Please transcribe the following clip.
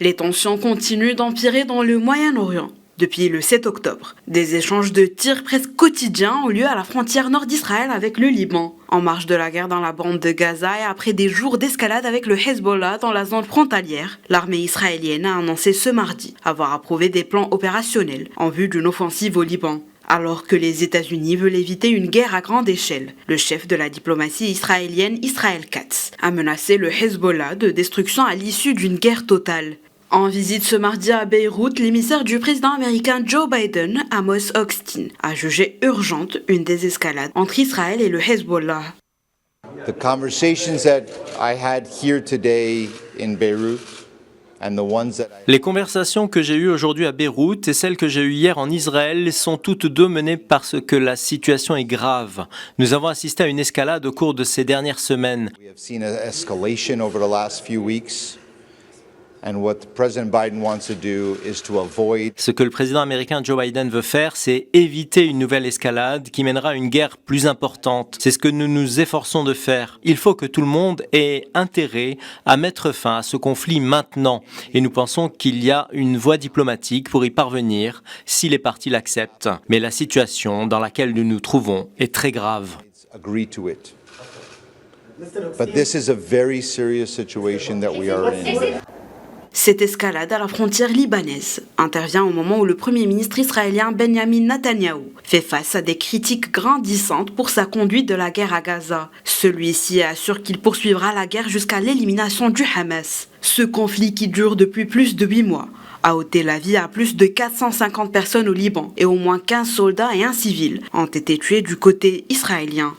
Les tensions continuent d'empirer dans le Moyen-Orient. Depuis le 7 octobre, des échanges de tirs presque quotidiens ont lieu à la frontière nord d'Israël avec le Liban, en marge de la guerre dans la bande de Gaza et après des jours d'escalade avec le Hezbollah dans la zone frontalière. L'armée israélienne a annoncé ce mardi avoir approuvé des plans opérationnels en vue d'une offensive au Liban. Alors que les États-Unis veulent éviter une guerre à grande échelle, le chef de la diplomatie israélienne, Israel Katz, a menacé le Hezbollah de destruction à l'issue d'une guerre totale. En visite ce mardi à Beyrouth, l'émissaire du président américain Joe Biden, Amos Hochstein, a jugé urgente une désescalade entre Israël et le Hezbollah. The conversations that I had here today in Beirut and the ones that Les conversations que j'ai eues aujourd'hui à Beyrouth et celles que j'ai eues hier en Israël sont toutes deux menées parce que la situation est grave. Nous avons assisté à une escalade au cours de ces dernières semaines. we have seen an escalation over the last few weeks. And what President Biden wants to do is to avoid Ce que le président américain Joe Biden veut faire, c'est éviter une nouvelle escalade qui mènera à une guerre plus importante. C'est ce que nous nous efforçons de faire. Il faut que tout le monde ait intérêt à mettre fin à ce conflit maintenant. Et nous pensons qu'il y a une voie diplomatique pour y parvenir si les parties l'acceptent. Mais la situation dans laquelle nous nous trouvons est très grave. agree to it. But this is a very serious situation that we are in. Cette escalade à la frontière libanaise intervient au moment où le Premier ministre israélien Benjamin Netanyahou fait face à des critiques grandissantes pour sa conduite de la guerre à Gaza. Celui-ci assure qu'il poursuivra la guerre jusqu'à l'élimination du Hamas. Ce conflit qui dure depuis plus de 8 mois a ôté la vie à plus de 450 personnes au Liban et au moins 15 soldats et un civil ont été tués du côté israélien.